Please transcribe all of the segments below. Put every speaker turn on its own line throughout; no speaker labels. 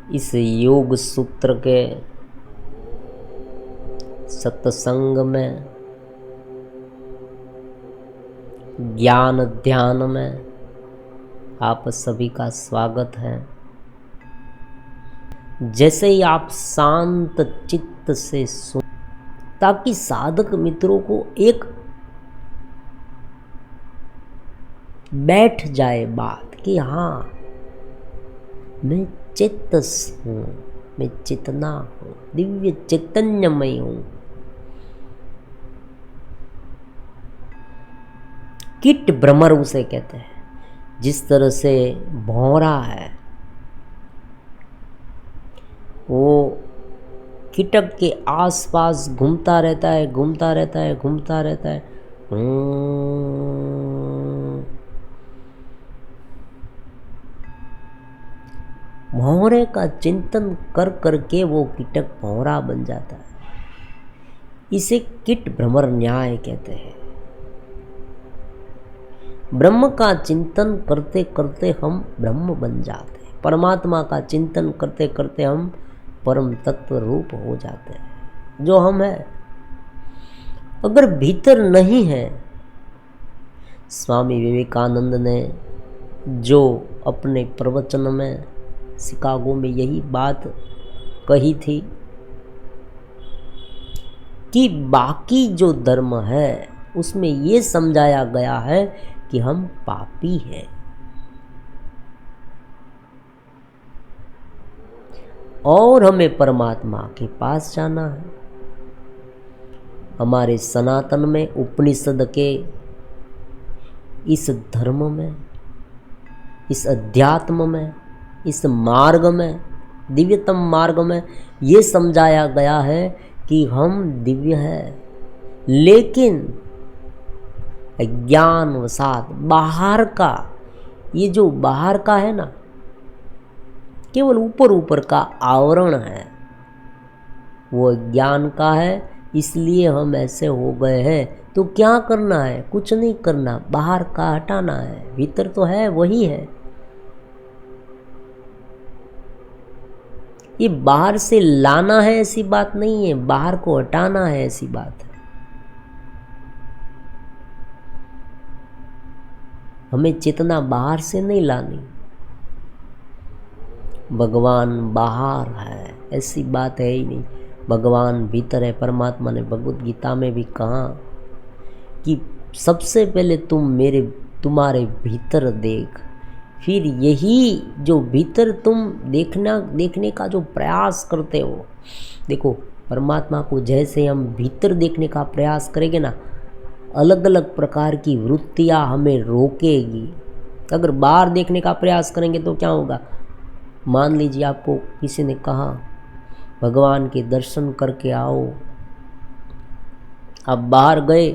इस योग सूत्र के सत्संग में, ज्ञान ध्यान में आप सभी का स्वागत है। जैसे ही आप शांत चित्त से सुन, ताकि साधक मित्रों को एक बैठ जाए बात कि हाँ, मैं चित्त हूँ, मैं चेतना हूँ, दिव्य चैतन्यमय हूँ। कीट भ्रमर उसे कहते हैं। जिस तरह से भौरा है, वो कीटक के आसपास घूमता रहता है, घूमता रहता है, घूमता रहता है। भौरे का चिंतन कर करके वो कीटक भौरा बन जाता है। इसे कीट भ्रमर न्याय कहते हैं। ब्रह्म का चिंतन करते करते हम ब्रह्म बन जाते हैं। परमात्मा का चिंतन करते करते हम परम तत्व रूप हो जाते हैं, जो हम हैं। अगर भीतर नहीं है, स्वामी विवेकानंद ने जो अपने प्रवचन में शिकागो में यही बात कही थी कि बाकी जो धर्म है उसमें ये समझाया गया है कि हम पापी हैं और हमें परमात्मा के पास जाना है। हमारे सनातन में, उपनिषद के इस धर्म में, इस अध्यात्म में, इस मार्ग में, दिव्यतम मार्ग में ये समझाया गया है कि हम दिव्य हैं, लेकिन ज्ञानवशात बाहर का, ये जो बाहर का है ना, केवल ऊपर ऊपर का आवरण है, वो ज्ञान का है। इसलिए हम ऐसे हो गए हैं। तो क्या करना है? कुछ नहीं करना, बाहर का हटाना है। भीतर तो है, वही है। ये बाहर से लाना है ऐसी बात नहीं है, बाहर को हटाना है ऐसी बात है। हमें चेतना बाहर से नहीं लानी। भगवान बाहर है ऐसी बात है ही नहीं। भगवान भीतर है। परमात्मा ने भगवत गीता में भी कहा कि सबसे पहले तुम्हारे भीतर देख, फिर यही जो भीतर तुम देखने का जो प्रयास करते हो। देखो, परमात्मा को जैसे हम भीतर देखने का प्रयास करेंगे ना, अलग अलग प्रकार की वृत्तियाँ हमें रोकेगी। अगर बाहर देखने का प्रयास करेंगे तो क्या होगा? मान लीजिए आपको किसी ने कहा भगवान के दर्शन करके आओ, आप बाहर गए,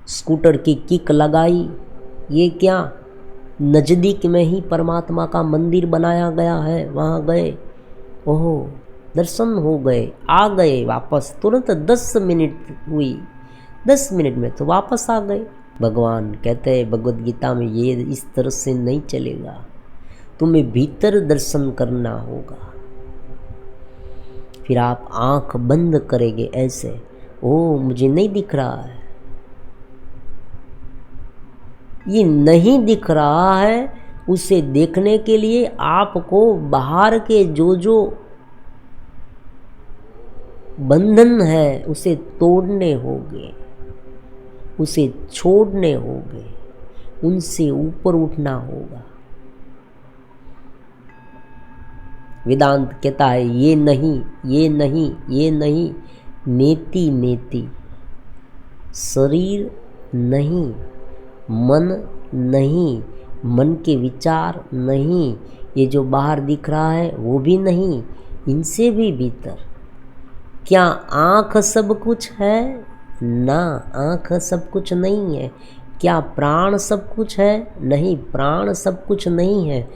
स्कूटर की किक लगाई, ये क्या, नज़दीक में ही परमात्मा का मंदिर बनाया गया है, वहाँ गए, ओहो दर्शन हो गए, आ गए वापस, तुरंत 10 मिनट हुई, 10 मिनट में तो वापस आ गए। भगवान कहते हैं भगवद गीता में, ये इस तरह से नहीं चलेगा, तुम्हें भीतर दर्शन करना होगा। फिर आप आंख बंद करेंगे ऐसे, ओ मुझे नहीं दिख रहा है, ये नहीं दिख रहा है, उसे देखने के लिए आपको बाहर के जो बंधन है उसे तोड़ने होंगे, उसे छोड़ने होंगे, उनसे ऊपर उठना होगा। वेदांत कहता है ये नहीं, ये नहीं, ये नहीं, नेति नेति, शरीर नहीं, मन नहीं, मन के विचार नहीं, ये जो बाहर दिख रहा है वो भी नहीं, इनसे भी भीतर। क्या आँख सब कुछ है? ना, आँख सब कुछ नहीं है। क्या प्राण सब कुछ है? नहीं, प्राण सब कुछ नहीं है।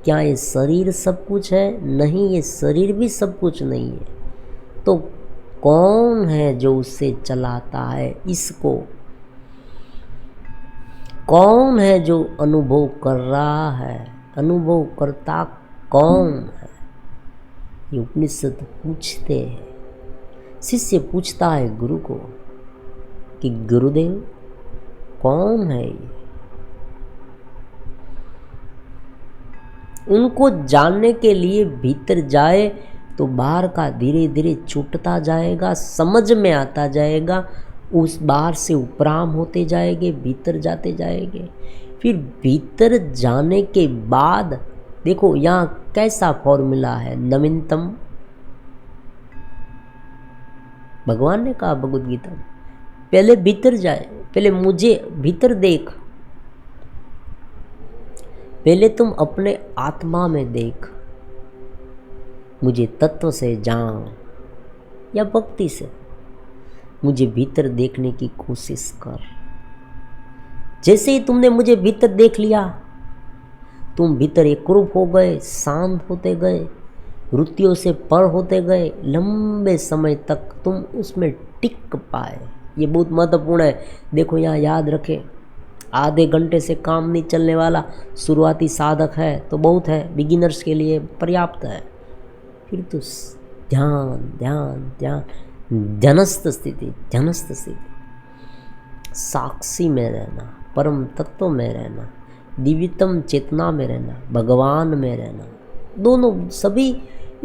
क्या ये शरीर सब कुछ है? नहीं, ये शरीर भी सब कुछ नहीं है। तो कौन है जो उसे चलाता है इसको? कौन है जो अनुभव कर रहा है? अनुभव करता कौन है? ये उपनिषद पूछते हैं, शिष्य पूछता है गुरु को कि गुरुदेव कौन है ये? उनको जानने के लिए भीतर जाए तो बाहर का धीरे धीरे छूटता जाएगा, समझ में आता जाएगा, उस बाहर से उपराम होते जाएंगे, भीतर जाते जाएंगे। फिर भीतर जाने के बाद देखो यहाँ कैसा फॉर्मूला है, नवीनतम भगवान ने कहा भगवद गीता में, पहले भीतर जाए, पहले मुझे भीतर देख, पहले तुम अपने आत्मा में देख, मुझे तत्व से जान या भक्ति से मुझे भीतर देखने की कोशिश कर। जैसे ही तुमने मुझे भीतर देख लिया, तुम भीतर एकरूप हो गए, शांत होते गए, वृत्तियों से पर होते गए, लंबे समय तक तुम उसमें टिक पाए। ये बहुत महत्वपूर्ण है। देखो यहाँ याद रखें, आधे घंटे से काम नहीं चलने वाला, शुरुआती साधक है तो बहुत है, बिगिनर्स के लिए पर्याप्त है। फिर तो ध्यान ध्यान ध्यान, ध्यानस्थ स्थिति, ध्यानस्थ स्थिति, साक्षी में रहना, परम तत्व में रहना, दिव्यतम चेतना में रहना, भगवान में रहना। दोनों सभी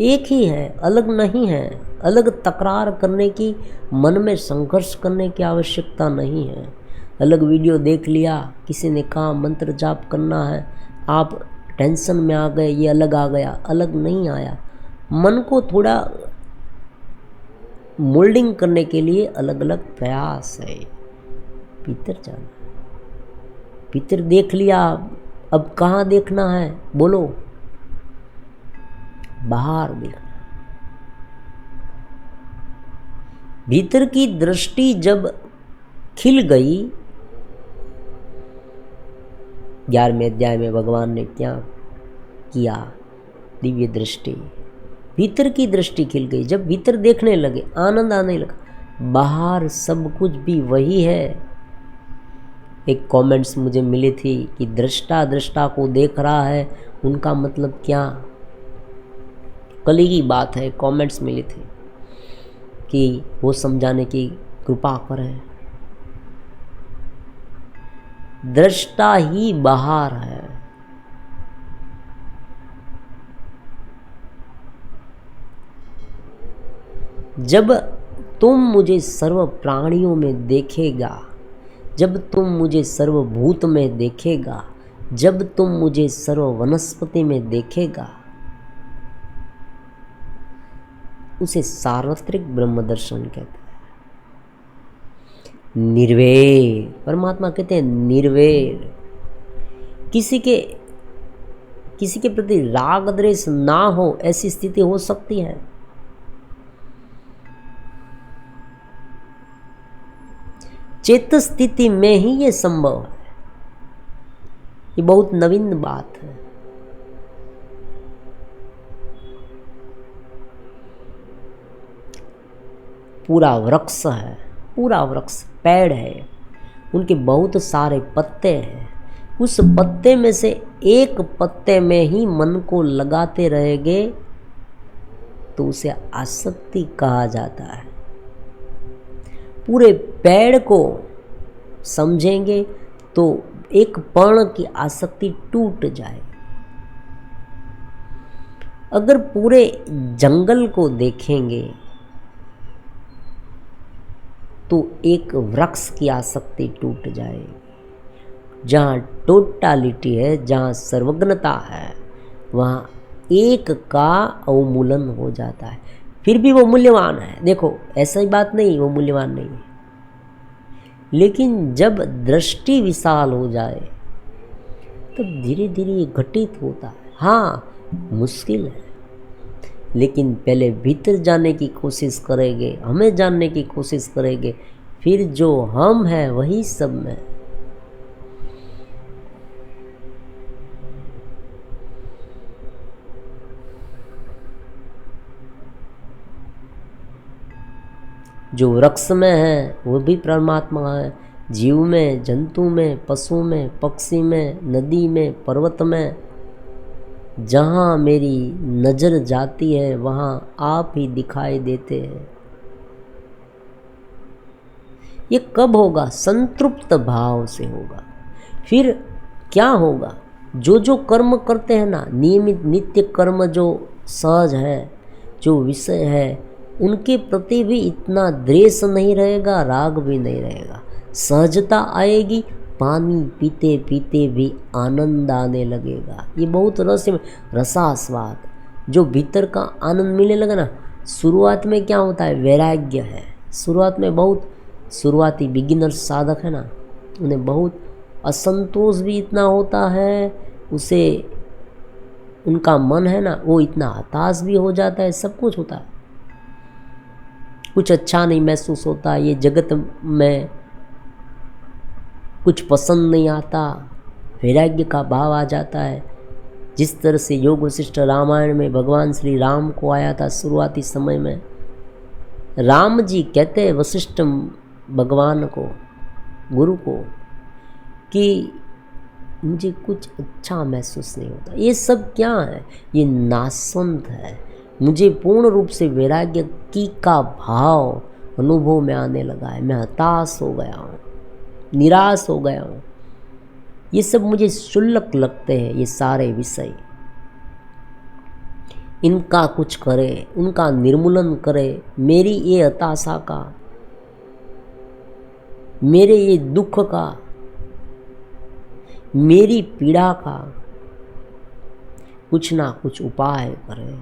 एक ही है, अलग नहीं है। अलग तकरार करने की, मन में संघर्ष करने की आवश्यकता नहीं है। अलग वीडियो देख लिया, किसी ने कहा मंत्र जाप करना है, आप टेंशन में आ गए, ये अलग आ गया, अलग नहीं आया। मन को थोड़ा मोल्डिंग करने के लिए अलग अलग प्रयास है। भीतर जाना, भीतर देख लिया, अब कहाँ देखना है बोलो? बाहर देखना। भीतर की दृष्टि जब खिल गई, 11वें अध्याय में भगवान ने क्या किया? दिव्य दृष्टि, भीतर की दृष्टि खिल गई। जब भीतर देखने लगे, आनंद आने लगा, बाहर सब कुछ भी वही है। एक कमेंट्स मुझे मिली थी कि दृष्टा दृष्टा को देख रहा है, उनका मतलब क्या? कल ही की बात है, कमेंट्स मिली थी कि वो समझाने की कृपा करें। दृष्टा ही बाहर है। जब तुम मुझे सर्व प्राणियों में देखेगा, जब तुम मुझे सर्वभूत में देखेगा, जब तुम मुझे सर्व वनस्पति में देखेगा, उसे सार्वत्रिक ब्रह्म दर्शन कहते हैं। निर्वैर, परमात्मा कहते हैं निर्वैर। किसी के प्रति राग द्वेष ना हो, ऐसी स्थिति हो सकती है। चेत स्थिति में ही ये संभव है। ये बहुत नवीन बात है। पूरा वृक्ष है, पूरा वृक्ष पेड़ है, उनके बहुत सारे पत्ते हैं। उस पत्ते में से एक पत्ते में ही मन को लगाते रहेंगे तो उसे आसक्ति कहा जाता है। पूरे पेड़ को समझेंगे तो एक पर्ण की आसक्ति टूट जाए। अगर पूरे जंगल को देखेंगे तो एक वृक्ष की आसक्ति टूट जाएगी। जहाँ टोटालिटी है, जहाँ सर्वज्ञता है, वहाँ एक का अवमूलन हो जाता है। फिर भी वो मूल्यवान है। देखो ऐसा ही बात नहीं, वो मूल्यवान नहीं है, लेकिन जब दृष्टि विशाल हो जाए तब धीरे धीरे ये घटित होता है। हाँ मुश्किल है, लेकिन पहले भीतर जाने की कोशिश करेंगे, हमें जानने की कोशिश करेंगे, फिर जो हम हैं वही सब में। जो वृक्ष में है वो भी परमात्मा है, जीव में, जंतु में, पशु में, पक्षी में, नदी में, पर्वत में, जहाँ मेरी नज़र जाती है वहाँ आप ही दिखाई देते हैं। ये कब होगा? संतृप्त भाव से होगा। फिर क्या होगा? जो जो कर्म करते हैं ना, नियमित नित्य कर्म जो सहज है, जो विषय है, उनके प्रति भी इतना द्वेष नहीं रहेगा, राग भी नहीं रहेगा, सहजता आएगी। पानी पीते पीते भी आनंद आने लगेगा। ये बहुत रहस्य, रसास्वाद, जो भीतर का आनंद मिलने लगा ना। शुरुआत में क्या होता है? वैराग्य है। शुरुआत में बहुत शुरुआती बिगिनर्स साधक है ना, उन्हें बहुत असंतोष भी इतना होता है, उसे उनका मन है ना वो इतना हताश भी हो जाता है, सब कुछ होता है, कुछ अच्छा नहीं महसूस होता, ये जगत में कुछ पसंद नहीं आता, वैराग्य का भाव आ जाता है। जिस तरह से योग वशिष्ठ रामायण में भगवान श्री राम को आया था शुरुआती समय में, राम जी कहते हैं वशिष्ठ भगवान को, गुरु को, कि मुझे कुछ अच्छा महसूस नहीं होता। ये सब क्या है? ये नाशवंत है। मुझे पूर्ण रूप से वैराग्य की का भाव अनुभव में आने लगा है। मैं हताश हो गया हूँ, निराश हो गया हूँ। ये सब मुझे क्षुल्लक लगते हैं, ये सारे विषय। इनका कुछ करे, उनका निर्मूलन करे। मेरी ये हताशा का, मेरे ये दुख का, मेरी पीड़ा का कुछ ना कुछ उपाय करे।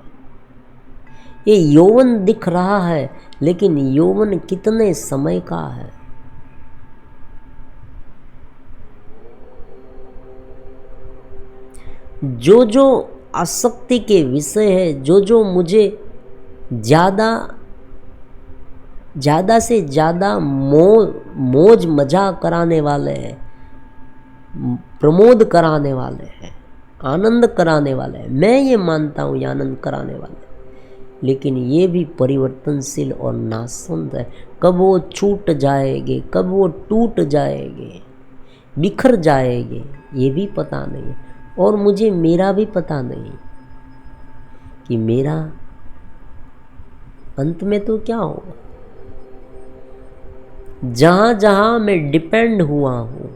ये यौवन दिख रहा है, लेकिन यौवन कितने समय का है? जो जो आसक्ति के विषय है, जो जो मुझे ज़्यादा से ज़्यादा मौज मजा कराने वाले हैं, प्रमोद कराने वाले हैं, आनंद कराने वाले हैं, मैं ये मानता हूँ ये आनंद कराने वाले हैं, लेकिन ये भी परिवर्तनशील और नाशवंत है। कब वो छूट जाएंगे, कब वो टूट जाएंगे, बिखर जाएंगे, ये भी पता नहीं है। और मुझे मेरा भी पता नहीं कि मेरा अंत में तो क्या होगा। जहाँ जहाँ मैं डिपेंड हुआ हूँ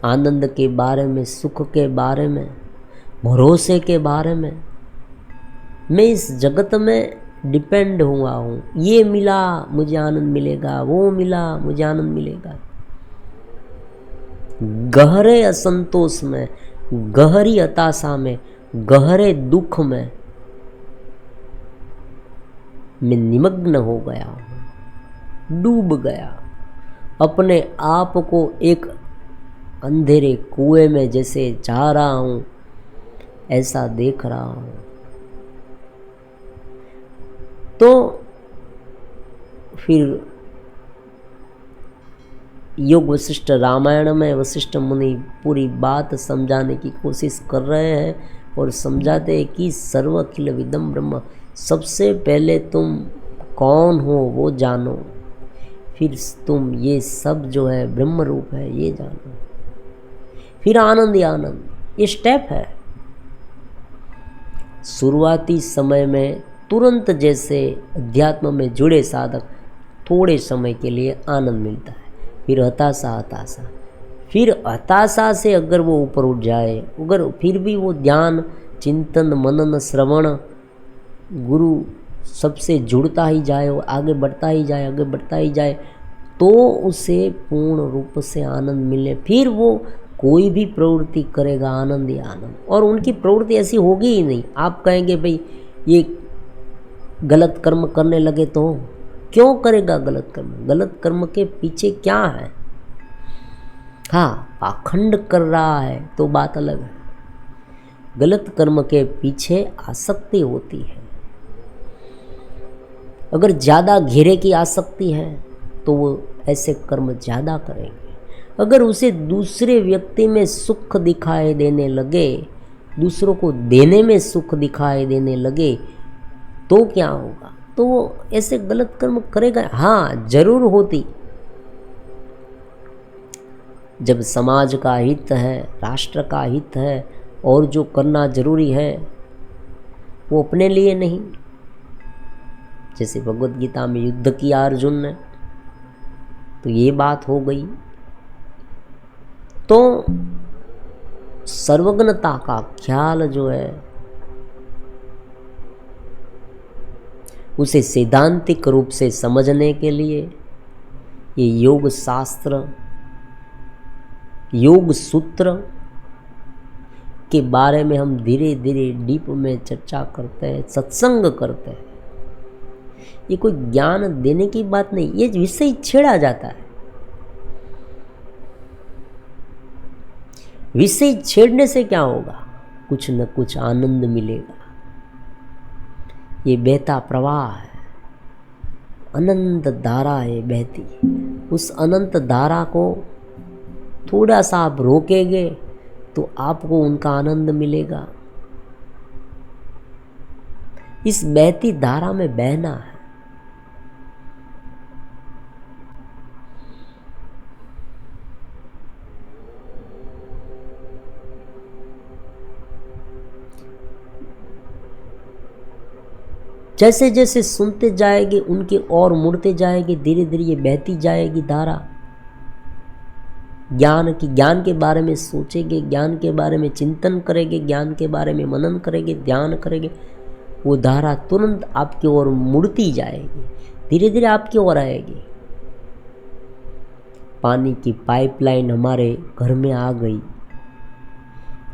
आनंद के बारे में, सुख के बारे में, भरोसे के बारे में, मैं इस जगत में डिपेंड हुआ हूँ। ये मिला मुझे आनंद मिलेगा, वो मिला मुझे आनंद मिलेगा। गहरे असंतोष में, गहरी हताशा में, गहरे दुख में मैं निमग्न हो गया हूँ, डूब गया। अपने आप को एक अंधेरे कुएं में जैसे जा रहा हूँ, ऐसा देख रहा हूँ। तो फिर योग वशिष्ठ रामायण में वशिष्ठ मुनि पूरी बात समझाने की कोशिश कर रहे हैं और समझाते हैं कि सर्व अखिल विदम ब्रह्म, सबसे पहले तुम कौन हो वो जानो, फिर तुम ये सब जो है ब्रह्म रूप है ये जानो, फिर आनंद ही आनंद। ये स्टेप है। शुरुआती समय में तुरंत जैसे अध्यात्म में जुड़े साधक थोड़े समय के लिए आनंद मिलता है, फिर हताशा, फिर हताशा से अगर वो ऊपर उठ जाए, अगर फिर भी वो ध्यान, चिंतन, मनन, श्रवण, गुरु सबसे जुड़ता ही जाए, वो आगे बढ़ता ही जाए, तो उसे पूर्ण रूप से आनंद मिले। फिर वो कोई भी प्रवृत्ति करेगा आनंद ही आनंद। और उनकी प्रवृत्ति ऐसी होगी ही नहीं। आप कहेंगे भाई ये गलत कर्म करने लगे तो क्यों करेगा गलत कर्म? गलत कर्म के पीछे क्या है? हाँ, पाखंड कर रहा है तो बात अलग है। गलत कर्म के पीछे आसक्ति होती है। अगर ज़्यादा घेरे की आसक्ति है तो वो ऐसे कर्म ज़्यादा करेंगे। अगर उसे दूसरे व्यक्ति में सुख दिखाई देने लगे, दूसरों को देने में सुख दिखाई देने लगे, तो क्या होगा? तो वो ऐसे गलत कर्म करेगा। हाँ, जरूर होती। जब समाज का हित है, राष्ट्र का हित है, और जो करना जरूरी है वो अपने लिए नहीं। जैसे भगवत गीता में युद्ध किया अर्जुन ने, तो ये बात हो गई। तो सर्वज्ञता का ख्याल जो है उसे सैद्धांतिक रूप से समझने के लिए ये योग शास्त्र, योग सूत्र के बारे में हम धीरे धीरे डीप में चर्चा करते हैं, सत्संग करते हैं। ये कोई ज्ञान देने की बात नहीं, ये विषय छेड़ा जाता है। विषय छेड़ने से क्या होगा? कुछ न कुछ आनंद मिलेगा। ये बहता प्रवाह है, अनंत धारा है बहती। उस अनंत धारा को थोड़ा सा आप रोकेंगे तो आपको उनका आनंद मिलेगा। इस बहती धारा में बहना है। जैसे जैसे सुनते जाएंगे उनके और मुड़ते जाएंगे, धीरे धीरे ये बहती जाएगी धारा। ज्ञान के बारे में सोचेंगे, ज्ञान के बारे में चिंतन करेंगे, ज्ञान के बारे में मनन करेंगे, ध्यान करेंगे, वो धारा तुरंत आपकी ओर मुड़ती जाएगी, धीरे धीरे आपकी ओर आएगी। पानी की पाइपलाइन हमारे घर में आ गई,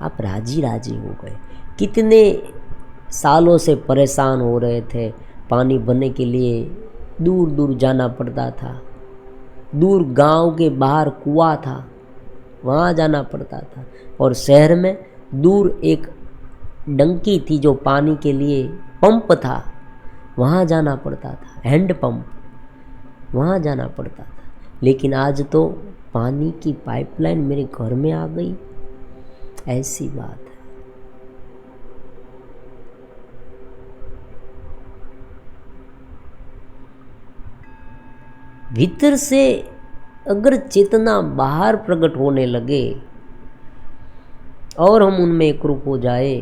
आप राजी राजी हो गए। कितने सालों से परेशान हो रहे थे, पानी भरने के लिए दूर दूर जाना पड़ता था। दूर गांव के बाहर कुआं था, वहाँ जाना पड़ता था। और शहर में दूर एक डंकी थी जो पानी के लिए पंप था, वहाँ जाना पड़ता था, हैंड पंप, वहाँ जाना पड़ता था। लेकिन आज तो पानी की पाइपलाइन मेरे घर में आ गई, ऐसी बात है। भीतर से अगर चेतना बाहर प्रकट होने लगे और हम उनमें एकरूप हो जाए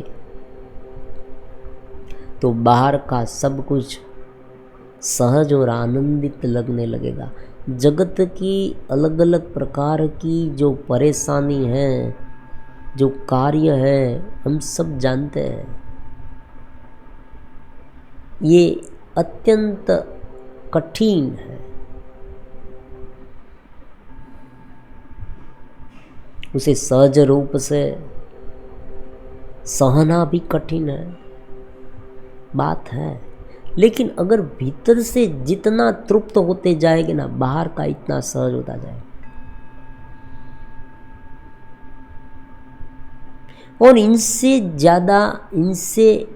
तो बाहर का सब कुछ सहज और आनंदित लगने लगेगा। जगत की अलग अलग प्रकार की जो परेशानी है, जो कार्य है, हम सब जानते हैं। ये अत्यंत कठिन है, उसे सहज रूप से सहना भी कठिन है, बात है। लेकिन अगर भीतर से जितना तृप्त होते जाएंगे ना, बाहर का इतना सहज होता जाएगा। और इनसे ज़्यादा, इनसे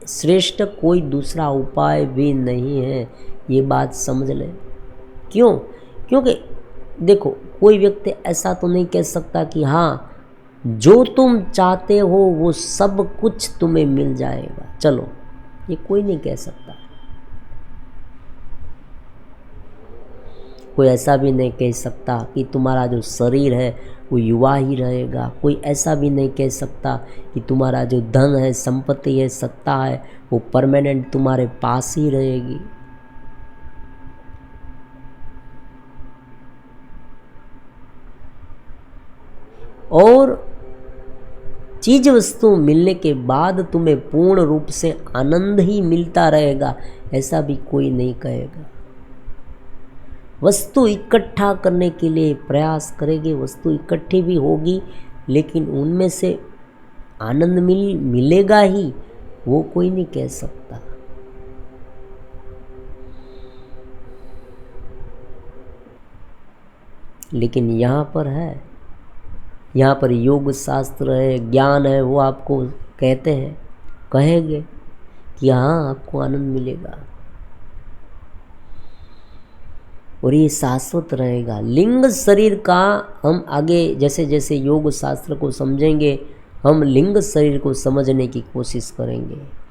श्रेष्ठ कोई दूसरा उपाय भी नहीं है, ये बात समझ लें। क्यों? क्योंकि देखो, कोई व्यक्ति ऐसा तो नहीं कह सकता कि हाँ जो तुम चाहते हो वो सब कुछ तुम्हें मिल जाएगा, चलो, ये कोई नहीं कह सकता। कोई ऐसा भी नहीं कह सकता कि तुम्हारा जो शरीर है वो युवा ही रहेगा। कोई ऐसा भी नहीं कह सकता कि तुम्हारा जो धन है, संपत्ति है, सत्ता है, वो परमानेंट तुम्हारे पास ही रहेगी। और चीज वस्तु मिलने के बाद तुम्हें पूर्ण रूप से आनंद ही मिलता रहेगा, ऐसा भी कोई नहीं कहेगा। वस्तु इकट्ठा करने के लिए प्रयास करेंगे, वस्तु इकट्ठी भी होगी, लेकिन उनमें से आनंद मिलेगा ही, वो कोई नहीं कह सकता। लेकिन यहाँ पर है, यहाँ पर योग शास्त्र है, ज्ञान है, वो आपको कहते हैं, कहेंगे कि हाँ आपको आनंद मिलेगा और ये शाश्वत रहेगा। लिंग शरीर का हम आगे जैसे जैसे योग शास्त्र को समझेंगे, हम लिंग शरीर को समझने की कोशिश करेंगे।